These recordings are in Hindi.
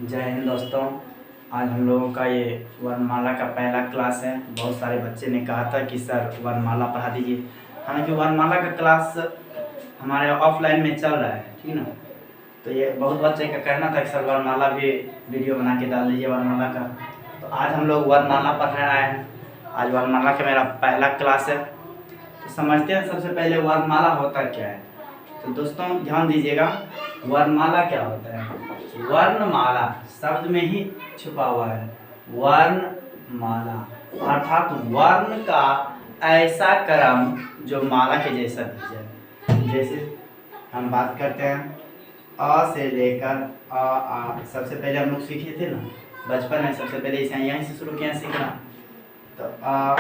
जय हिंद दोस्तों। आज हम लोगों का ये वर्णमाला का पहला क्लास है। बहुत सारे बच्चे ने कहा था कि सर वर्णमाला पढ़ा दीजिए। हालांकि वर्णमाला का क्लास हमारे ऑफलाइन में चल रहा है, ठीक ना। तो ये बहुत बच्चे का कहना था कि सर वर्णमाला भी वीडियो बना के डाल दीजिए वर्णमाला का। तो आज हम लोग वर्णमाला पढ़ने आए हैं। आज वर्णमाला का मेरा पहला क्लास है। तो समझते हैं सबसे पहले वर्णमाला होता क्या है। तो दोस्तों ध्यान दीजिएगा, वर्णमाला क्या होता है। वर्णमाला शब्द में ही छुपा हुआ है। वर्णमाला अर्थात वर्ण का ऐसा क्रम जो माला के जैसा दिख जाए। जैसे हम बात करते हैं अ से लेकर आ सबसे पहले हम लोग सीखे थे ना बचपन में। सबसे पहले इसे यहीं से शुरू किया सीखना। तो आ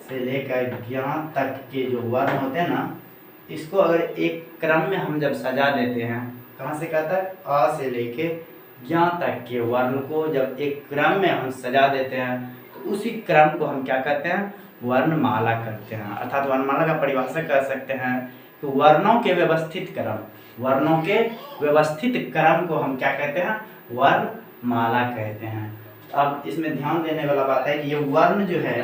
से लेकर ज्ञान तक के जो वर्ण होते हैं ना, इसको अगर एक क्रम में हम जब सजा देते हैं, कहाँ से कहाँ तक, अ से लेके ज्ञान तक के वर्ण को जब एक क्रम में हम सजा देते हैं तो उसी क्रम को हम क्या कहते हैं, वर्णमाला करते हैं। अर्थात वर्णमाला का परिभाषा कर सकते हैं कि वर्णों के व्यवस्थित क्रम, वर्णों के व्यवस्थित क्रम को हम क्या कहते हैं, वर्णमाला कहते हैं। अब इसमें ध्यान देने वाला बात है कि ये वर्ण जो है,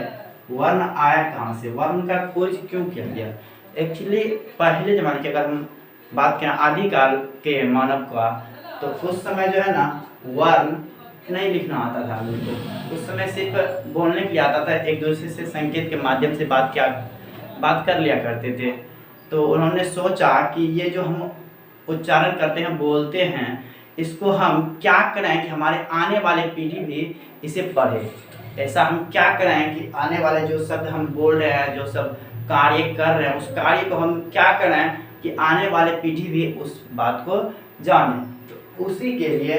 वर्ण आया कहाँ से, वर्ण का खोज क्यों किया गया। एक्चुअली पहले जमाने की अगर हम बात करें आदिकाल के मानव का, तो उस समय जो है ना वर्ण नहीं लिखना आता था आदमी को। उस समय सिर्फ बोलने के लिए आता था, एक दूसरे से संकेत के माध्यम से बात कर लिया करते थे। तो उन्होंने सोचा कि ये जो हम उच्चारण करते हैं, बोलते हैं, इसको हम क्या करें कि हमारे आने वाले पीढ़ी भी इसे पढ़े। ऐसा हम क्या करें कि आने वाले जो शब्द हम बोल रहे हैं, जो सब कार्य कर रहे हैं, उस कार्य को हम क्या करें कि आने वाले पीढ़ी भी उस बात को जाने। तो उसी के लिए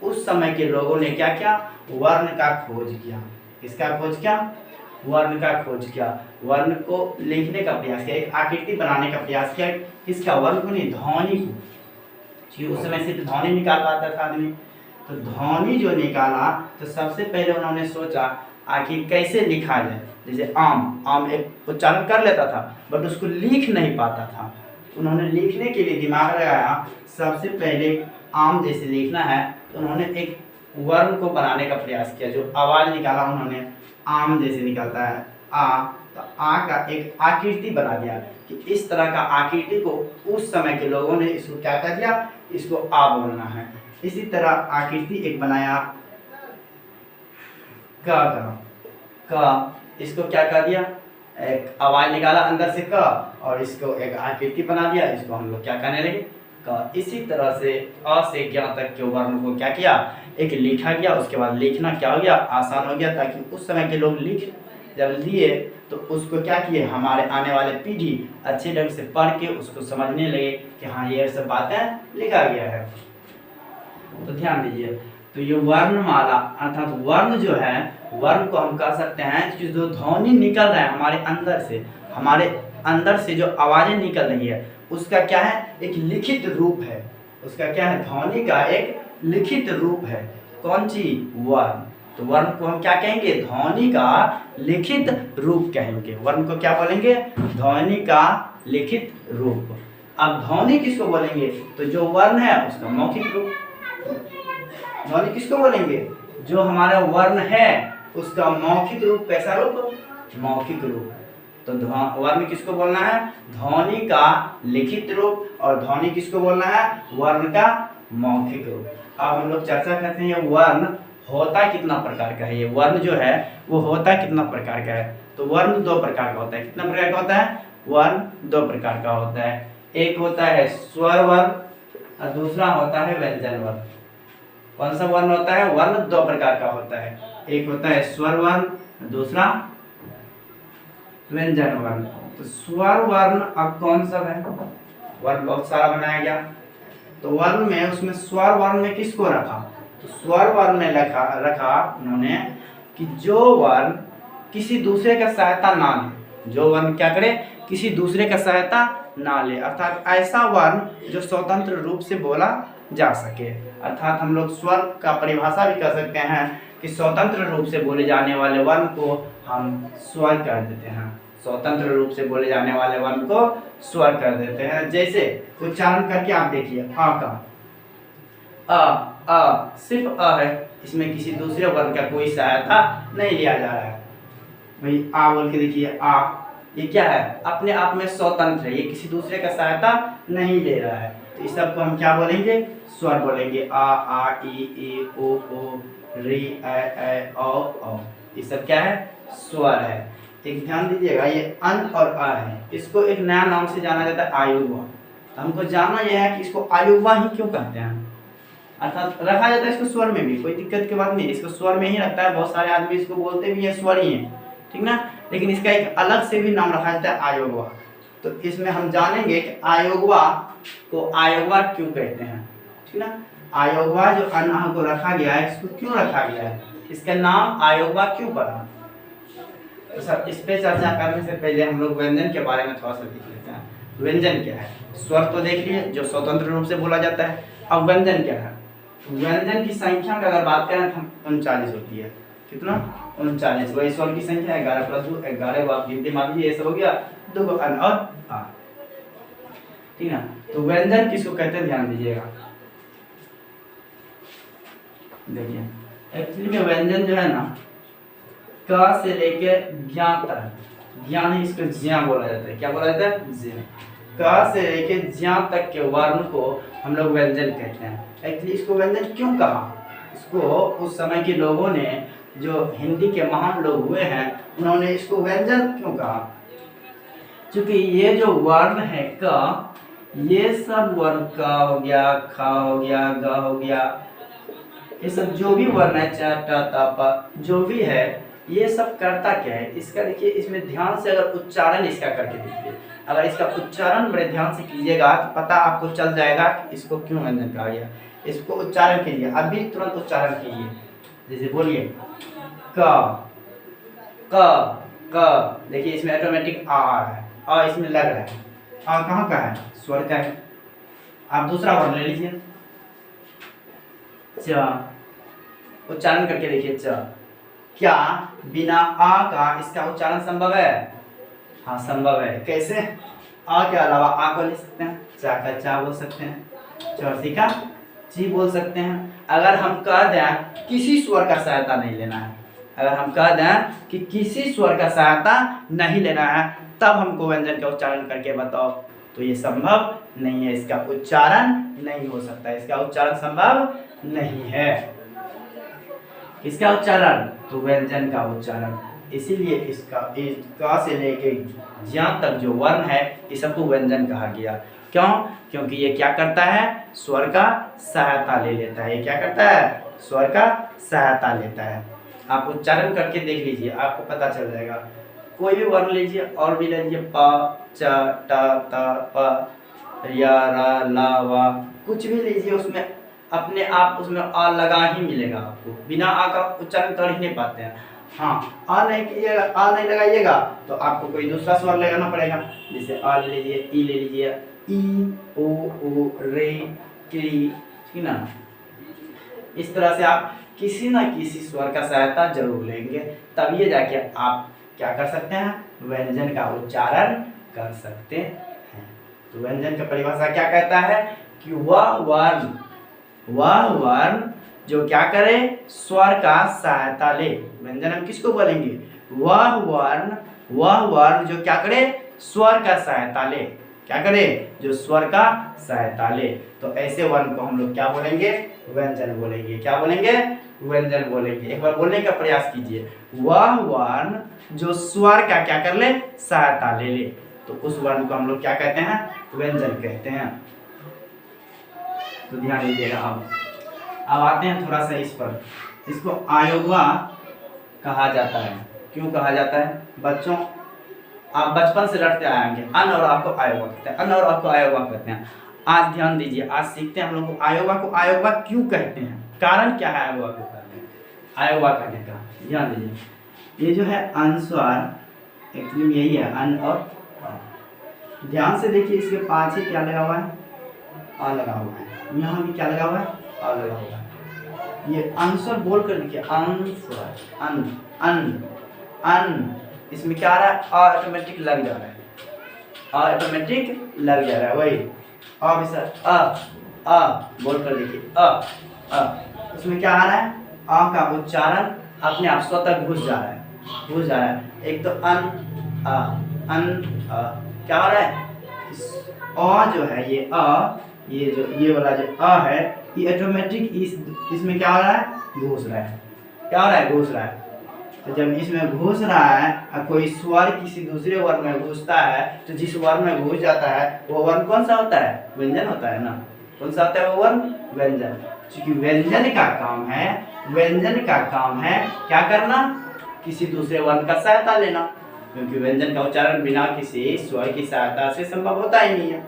उस समय के लोगों ने क्या किया, वर्ण का खोज किया। किसका खोज किया, वर्ण का खोज किया। वर्ण को लिखने का प्रयास किया, एक आकृति बनाने का प्रयास किया। किसका, वर्ण को नहीं, ध्वनि को। क्योंकि उस समय सिर्फ ध्वनि निकाल पाता था आदमी। तो ध्वनि जो निकाला, तो सबसे पहले उन्होंने सोचा आखिर कैसे लिखा जाए। जैसे आम एक उच्चारण कर लेता था बट उसको लिख नहीं पाता था। उन्होंने लिखने के लिए दिमाग लगाया, सबसे पहले आम जैसे लिखना है, तो उन्होंने एक वर्ण को बनाने का प्रयास किया। जो आवाज़ निकाला उन्होंने आम जैसे निकलता है आ, तो आ का एक आकृति बना दिया कि इस तरह का आकृति को उस समय के लोगों ने इसको क्या कर दिया, इसको आ बोलना है। इसी तरह आकृति एक बनाया क, इसको क्या कर दिया, एक आवाज निकाला अंदर से क, और इसको एक आकृति बना दिया। इसको हम लोग क्या कहने लगे, क। इसी तरह से अ से ज्ञ तक के वर्ण को क्या किया, एक लिखा गया। उसके बाद लिखना क्या हो गया, आसान हो गया, ताकि उस समय के लोग लिख जब लिए तो उसको क्या किए, हमारे आने वाले पीढ़ी अच्छे ढंग से पढ़ के उसको समझने लगे कि हाँ ये सब बातें लिखा गया है। तो ध्यान दीजिए, तो ये वर्णमाला अर्थात वर्ण जो है, वर्ण को हम कह सकते हैं कि जो ध्वनि निकल रहा है हमारे अंदर से जो आवाजें निकल रही है, उसका क्या है, एक लिखित रूप है। उसका क्या है, ध्वनि का एक लिखित रूप है। कौन सी, वर्ण। तो वर्ण को हम क्या कहेंगे, ध्वनि का लिखित रूप कहेंगे। वर्ण को क्या बोलेंगे, ध्वनि का लिखित रूप। अब ध्वनि किसको बोलेंगे, तो जो वर्ण है उसका मौखिक रूप। ध्वनि किसको बोलेंगे, जो हमारा वर्ण है उसका मौखिक रूप। कैसा रूप, मौखिक रूप। तो वर्ण किसको बोलना है, ध्वनि का लिखित रूप। और ध्वनि किसको बोलना है, वर्ण का मौखिक रूप। अब हम लोग चर्चा करते हैं ये वर्ण होता कितना प्रकार का है। ये वर्ण जो है वो होता कितना प्रकार का है। तो वर्ण दो प्रकार का होता है। कितना प्रकार का होता है, वर्ण दो प्रकार का होता है। एक होता है स्वर वर्ण और दूसरा होता है व्यंजन वर्ण। कौन सा वर्ण होता है, वर्ण दो प्रकार का होता है। एक होता है स्वर वर्ण, दूसरा व्यंजन वर्ण। तो स्वर वर्ण अब कौन सा है, वर्ण बहुत सारा बनाया गया। तो वर्ण में उसमें स्वर वर्ण में किसको रखा, तो स्वर वर्ण में रखा उन्होंने कि जो वर्ण किसी दूसरे का सहायता ना ले। जो वर्ण क्या करे, किसी दूसरे का सहायता ना ले। अर्थात ऐसा वर्ण जो स्वतंत्र रूप से बोला जा सके। अर्थात हम लोग स्वर का परिभाषा भी कर सकते हैं कि स्वतंत्र रूप से बोले जाने वाले वर्ण को हम स्वर कर देते हैं। स्वतंत्र रूप से बोले जाने वाले वर्ण को स्वर कर देते हैं। जैसे उच्चारण करके आप देखिए, आ का सिर्फ अ है, इसमें किसी दूसरे वर्ण का कोई सहायता नहीं लिया जा रहा है। भाई आ बोल के देखिए, आ ये क्या है, अपने आप में स्वतंत्र है, ये किसी दूसरे का सहायता नहीं ले रहा है। तो इस सबको हम क्या बोलेंगे, स्वर बोलेंगे। आ ई ओ री ऐ औ। ये सब क्या है, स्वर है। एक ध्यान दीजिएगा, ये अन और अ है, इसको एक नया नाम से जाना जाता है, आयुर्वा। तो हमको जानना यह है कि इसको आयुर्वा ही क्यों कहते हैं, अर्थात रखा जाता है इसको स्वर में भी, कोई दिक्कत की बात नहीं, इसको स्वर में ही रखता है। बहुत सारे आदमी इसको बोलते भी है स्वर ही है, ठीक ना, लेकिन इसका एक अलग से भी नाम रखा जाता है, आयोगवा। तो इसमें हम जानेंगे कि आयोगवा को आयोगवा क्यों कहते हैं, ठीक ना। आयोगवा जो अन को रखा गया है, इसको क्यों रखा गया है, इसका नाम आयोगवा क्यों पड़ा। तो सर इस पे चर्चा करने से पहले हम लोग व्यंजन के बारे में थोड़ा सा देख लेते हैं। व्यंजन क्या है, स्वर तो देख लिए जो स्वतंत्र रूप से बोला जाता है। अब व्यंजन क्या है, व्यंजन की संख्या का अगर बात करें तो 39 होती है। कितना, 39। वही स्वर की संख्या 11 + 2 11 को आप गिनती मान लीजिए, ऐसा हो गया 2 अन और आ, ठीक ना। तो व्यंजन किसको कहते हैं, ध्यान दीजिएगा। देखिए एक्चुअली में व्यंजन जो है ना, क से लेके ज्ञ तक, ज्ञ नहीं इसको ज्ञ बोला जाता है। क्या बोला जाता है, ज्ञ। क से लेके ज्ञ तक के वर्ण को हम लोग व्यंजन कहते हैं। एक्चुअली इसको व्यंजन क्यों कहा, इसको उस समय के लोगों ने, जो हिंदी के महान लोग हुए हैं, उन्होंने इसको व्यंजन क्यों कहा, क्योंकि ये जो वर्ण है क, ये सब वर्ण का हो गया, खा हो गया, ग हो गया, ये सब जो भी वर्ण है, च ट त प जो भी है, ये सब करता क्या है, इसका देखिए, इसमें ध्यान से अगर उच्चारण इसका करके देखिए, अगर इसका उच्चारण बड़े ध्यान से कीजिएगा तो पता आपको चल जाएगा कि इसको क्यों व्यंजन कहा गया। इसको उच्चारण कीजिए, अभी तुरंत उच्चारण कीजिए, जैसे बोलिए क क, देखिए इसमें ऑटोमेटिक आ रहा है, आ इसमें लग रहा है, आ कहाँ का है, स्वर का है। आप दूसरा वर्ण ले लीजिए, च, उच्चारण करके देखिए, च। क्या बिना आ का इसका उच्चारण संभव है, हाँ संभव है। कैसे, आ के अलावा आ को ले सकते हैं, चा का चा बोल सकते हैं, चौसी का ची बोल सकते हैं। अगर हम कह दें किसी स्वर का सहायता नहीं लेना है, अगर हम कह दें कि किसी स्वर का सहायता नहीं लेना है, तब हमको व्यंजन का उच्चारण करके बताओ, तो ये संभव नहीं है, इसका उच्चारण नहीं हो सकता, इसका उच्चारण संभव नहीं है। इसका उच्चारण, तो व्यंजन का उच्चारण। इसीलिए इसका क से लेके ज्ञ तक जो वर्ण है, इस सबको व्यंजन कहा गया। क्यों, क्योंकि ये क्या करता है, स्वर का सहायता ले लेता है। ये क्या करता है, स्वर का सहायता लेता है। आप उच्चारण करके देख लीजिए, आपको पता चल जाएगा। कोई भी वर्ण लीजिए, और भी ले लीजिए, प च ट त प य र ल व, कुछ भी लीजिए, उसमें अपने आप उसमें आ लगा ही मिलेगा आपको, बिना आ का उच्चारण कर ही नहीं पाते हैं। हाँ, आ नहीं कीजिएगा, आ नहीं लगाइएगा तो आपको कोई दूसरा स्वर लगाना पड़ेगा, जैसे आ ले लीजिए, ई ले लीजिए, ई ओ रे क्री, ठीक ना। इस तरह से आप किसी न किसी स्वर का सहायता जरूर लेंगे, तब ये जाके आप क्या कर सकते हैं, व्यंजन का उच्चारण कर सकते हैं। तो व्यंजन का परिभाषा क्या कहता है कि वह वर्ण जो क्या करे, स्वर का सहायता ले। व्यंजन हम किसको बोलेंगे, वह वर्ण जो क्या करे, स्वर का सहायता ले। क्या करे, जो स्वर का सहायता ले। तो ऐसे वर्ण को हम लोग क्या बोलेंगे, व्यंजन बोलेंगे। क्या बोलेंगे, व्यंजन बोलेंगे। एक बार बोलने का प्रयास कीजिए, वह वर्ण जो स्वर का क्या कर ले, सहायता ले ले, तो उस वर्ण को हम लोग क्या कहते हैं, व्यंजन कहते हैं। तो ध्यान दीजिएगा। अब आते हैं थोड़ा सा इस पर, इसको आयोगवा कहा जाता है। क्यों कहा जाता है, बच्चों आप बचपन से रटते आएंगे, अन और आपको आयोगवा कहते हैं, अन और आपको आयोगवा कहते हैं। आज ध्यान दीजिए, आज सीखते हैं हम लोग को आयोगवा क्यों कहते हैं, कारण क्या है आयोगवा आयोगवा कहने का। ध्यान दीजिए, ये जो है अनुस्वार एक्चुअली यही है, अन और आ। ध्यान से देखिए, इसके पाछे क्या लगा हुआ है, आ लगा हुआ है, यहाँ भी क्या लगा हुआ है, आ लगा हुआ है। ये अनुस्वार बोल कर देखिए, अनुस्वार, अन अन अन, इसमें क्या आ रहा है, ऑटोमेटिक लग जा रहा है, ऑटोमेटिक लग जा रहा है। वही अब सर अ बोल कर देखिए अ। उसमें क्या आ रहा है, अ का उच्चारण अपने आप स्वतः घुस जा रहा है। एक तो अन अ क्या हो रहा है, अ जो है ये अ, ये वाला जो अ है ये ऑटोमेटिक इसमें क्या हो रहा है, घुस रहा है। क्या हो रहा है, घुस रहा है। तो जब इसमें घुस रहा है और कोई स्वर किसी दूसरे वर्ण में घुसता है तो जिस वर्ण में घुस जाता है वो वर्ण कौन सा होता है, व्यंजन होता है ना। कौन सा होता है वो वर्ण, व्यंजन। क्योंकि व्यंजन का काम है क्या करना, किसी दूसरे वर्ण का सहायता लेना, क्योंकि व्यंजन का उच्चारण बिना किसी स्वर की सहायता से संभव होता ही नहीं है।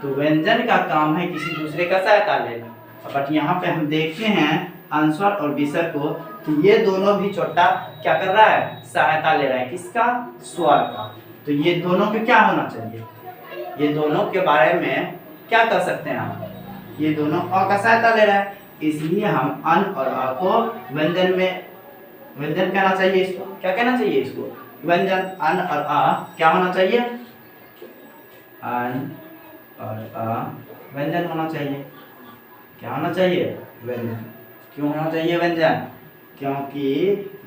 तो व्यंजन का काम है किसी दूसरे का सहायता लेना। बट यहाँ पे हम देखते हैं अनुस्वार और विसर्ग को, तो ये दोनों भी छोटा क्या कर रहा है, सहायता ले रहा है, किसका, स्वर का। तो ये दोनों के क्या होना चाहिए, ये दोनों के बारे में क्या कर सकते हैं हम, ये दोनों अ का सहायता ले रहा है, इसलिए हम अन और अ को व्यंजन कहना चाहिए। इसको क्या कहना चाहिए, इसको व्यंजन। अन और अ क्या होना चाहिए, अन और अ व्यंजन होना चाहिए। क्या होना चाहिए, व्यंजन। क्यों होना चाहिए व्यंजन, क्योंकि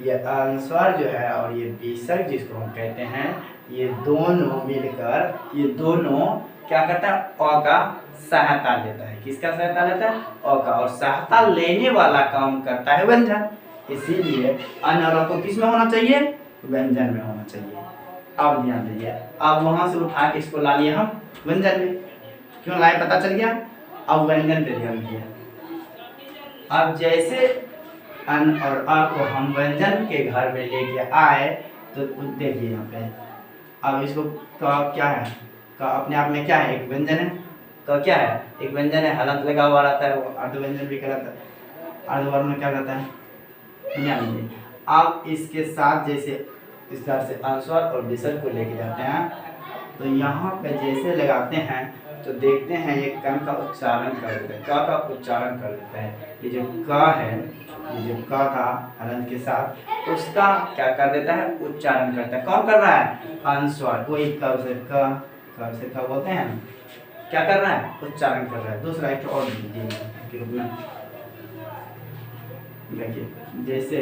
ये अनुस्वार जो है और ये विसर्ग जिसको हम कहते हैं, ये दोनों मिलकर ये दोनों क्या करता है, अ का सहायता लेता है। किसका सहायता लेता है, अ का। और सहायता लेने वाला काम करता है व्यंजन। इसीलिए अन और अ को किस में होना चाहिए, व्यंजन में होना चाहिए। अब ध्यान दीजिए, अब वहां से उठा के इसको ला लिए हम व्यंजन में। क्यों लाए पता चल गया। अब व्यंजन पे ध्यान दिया। अब जैसे अन और अ को हम व्यंजन के घर में लेके आए तो देखिए यहाँ पे, अब इसको क क्या है, क अपने आप में क्या है, एक व्यंजन है। क क्या है, एक व्यंजन है, हलंत लगा हुआ रहता है, वो अर्ध व्यंजन भी कहलाता है। अर्धवर्ण में क्या कहता है, ध्यान दीजिए। अब इसके साथ जैसे इस तरह से अनुस्वार और विसर्ग को लेके जाते हैं, तो यहाँ पे जैसे लगाते हैं तो देखते हैं ये कन का उच्चारण कर देता है, क का उच्चारण कर देता है। ये जो क है, ये जो क था हलंत के साथ, उसका क्या कर देता है, उच्चारण करता है। कौन कर रहा है, अनुस्वार। वही क से क बोलते हैं, क्या कर रहा है, उच्चारण कर रहा है। दूसरा एक और के रूप में देखिए, जैसे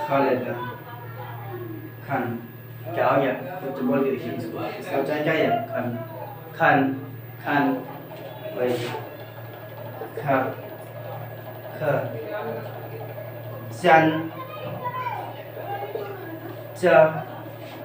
खा लेता है, खन, क्या हो गया, कुछ बोल के देखिए इसको, इसका उच्चारण क्या है, खन खन खन, वही ख ख, चन च।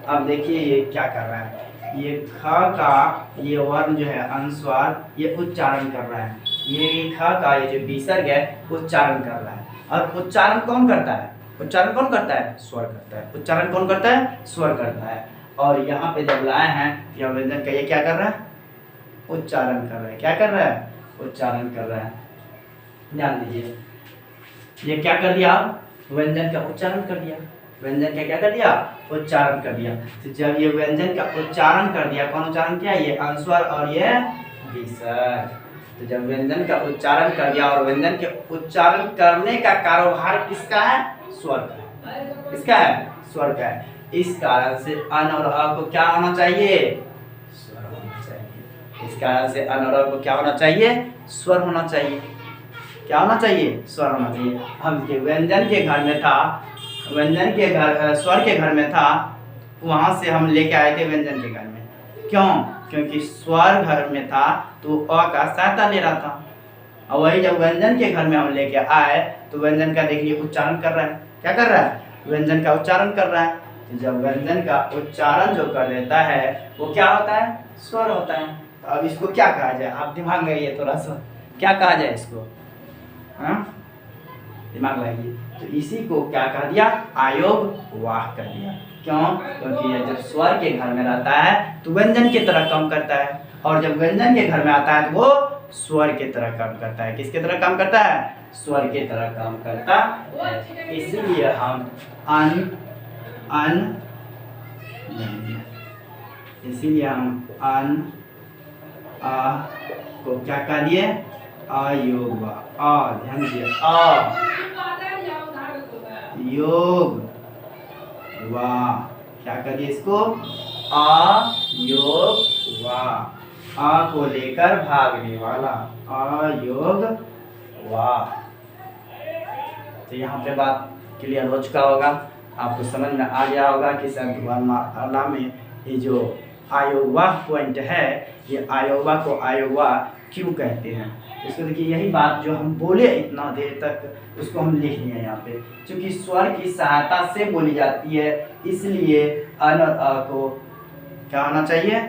अब देखिए ये क्या कर रहा है, ये ख का ये वर्ण जो है अनुस्वार, ये उच्चारण कर रहा है। ये ख का ये जो विसर्ग है उच्चारण कर रहा है। और उच्चारण कौन करता है, उच्चारण कौन करता है, स्वर करता है। उच्चारण कौन करता है, स्वर करता है। और यहाँ पे जब लाए हैं यह व्यंजन का, ये क्या कर रहा है, उच्चारण कर रहा है। क्या कर रहा है, उच्चारण कर रहा है। ध्यान दीजिए, ये क्या कर दिया, व्यंजन का उच्चारण कर दिया। व्यंजन का क्या कर दिया, उच्चारण कर दिया। तो जब ये व्यंजन का उच्चारण कर दिया, कौन उच्चारण किया, ये अनुस्वार और ये विसर्ग। तो जब व्यंजन का उच्चारण कर दिया, और व्यंजन के उच्चारण करने का कारोबार किसका है, स्वर का है। किसका है, स्वर का है। इस कारण से अन और अ को क्या होना चाहिए, स्वर होना चाहिए। इस कारण से अन और अ को क्या होना चाहिए, स्वर होना चाहिए। क्या होना चाहिए, स्वर होना चाहिए। हम व्यंजन के घर में था, व्यंजन के घर स्वर के घर में था, वहां से हम लेके आए थे व्यंजन के घर में। क्यों, क्योंकि स्वर घर में था तो अ का सहायता ले रहा था। और वही जब व्यंजन के घर में हम लेके आए तो व्यंजन का देखिए उच्चारण कर रहा है। क्या कर रहा है, व्यंजन का उच्चारण कर रहा है। तो जब व्यंजन का उच्चारण जो कर देता है वो क्या होता है, स्वर होता है। तो अब इसको क्या कहा जाए, आप दिमाग लगाइए थोड़ा सा, क्या कहा जाए इसको, हाँ दिमाग लगाइए। तो इसी को क्या कह दिया, आयोग वाह कर दिया। क्यों, क्योंकि ये जब स्वर के घर में रहता है तो व्यंजन की तरह काम करता है, और जब व्यंजन के घर में आता है तो वो स्वर की तरह काम करता है। किसके तरह काम करता है, स्वर की तरह काम करता है। इसलिए हम इसीलिए हम अन आ को क्या कह दिए, अयोग वा। ध्यान दीजिए, योग वाह, क्या कर दिए इसको, अयोग वा, आ को लेकर भागने वाला, अयोग वा। तो यहाँ पे बात क्लियर हो चुका होगा, आपको समझ में आ गया होगा कि सर वर्णमाला में ये जो आयोगवा पॉइंट है, ये आयोगवा को आयोगवा क्यों कहते हैं। इसको देखिए, यही बात जो हम बोले इतना देर तक उसको हम लिख लिए यहाँ पे, क्योंकि स्वर की सहायता से बोली जाती है, इसलिए अन और अ को क्या होना चाहिए,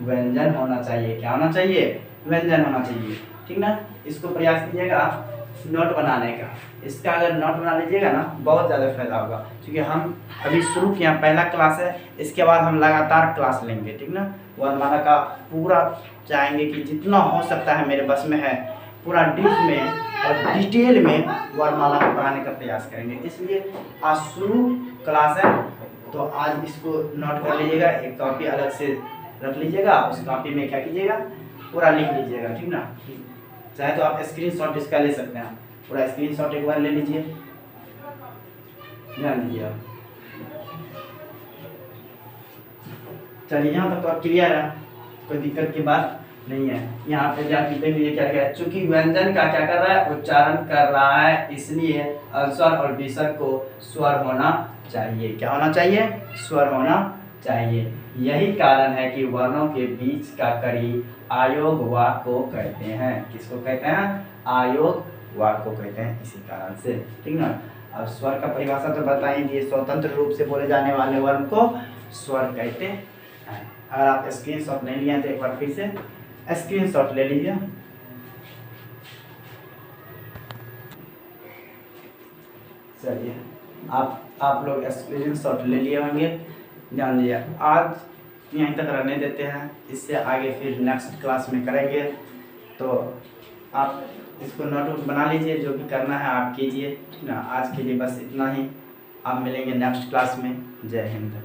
व्यंजन होना चाहिए। क्या होना चाहिए, व्यंजन होना चाहिए। ठीक ना, इसको प्रयास कीजिएगा नोट बनाने का। इसका अगर नोट बना लीजिएगा ना, बहुत ज़्यादा फायदा होगा, क्योंकि हम अभी शुरू किया, पहला क्लास है, इसके बाद हम लगातार क्लास लेंगे। ठीक ना, वर्णमाला का पूरा चाहेंगे कि जितना हो सकता है मेरे बस में है, पूरा डीप में और डिटेल में वर्णमाला को पढ़ाने का प्रयास करेंगे। इसलिए आज शुरू क्लास है, तो आज इसको नोट कर लीजिएगा, एक कॉपी अलग से रख लीजिएगा, उस कॉपी में क्या कीजिएगा, पूरा लिख लीजिएगा। ठीक ना, चाहे तो आप स्क्रीनशॉट इसका ले सकते हैं, पूरा स्क्रीनशॉट एक बार ले लीजिए, ध्यान दीजिए आप। चलिए, यहाँ तक तो आप क्लियर है, कोई दिक्कत की बात नहीं है। यहाँ पे जाके देख लीजिए क्या क्या, चूंकि व्यंजन का क्या कर रहा है, उच्चारण कर रहा है, इसलिए अस्वर और विसर्ग को स्वर होना चाहिए। क्या होना चाहिए, स्वर होना चाहिए। यही कारण है कि वर्णों के बीच का कड़ी आयोग वा को कहते हैं। किसको कहते हैं, आयोग वा को कहते हैं, इसी कारण से। ठीक ना, अब स्वर का परिभाषा तो बता ही दिए, स्वतंत्र रूप से बोले जाने वाले वर्ण को स्वर कहते हैं। अगर आप स्क्रीनशॉट नहीं लिए तो एक बार फिर से स्क्रीनशॉट ले लीजिए। चलिए, आप लोग स्क्रीनशॉट ले लिए होंगे, ध्यान दीजिए। आज यहीं तक रहने देते हैं, इससे आगे फिर नेक्स्ट क्लास में करेंगे। तो आप इसको नोट बना लीजिए, जो भी करना है आप कीजिए। ठीक ना, आज के लिए बस इतना ही, आप मिलेंगे नेक्स्ट क्लास में। जय हिंद।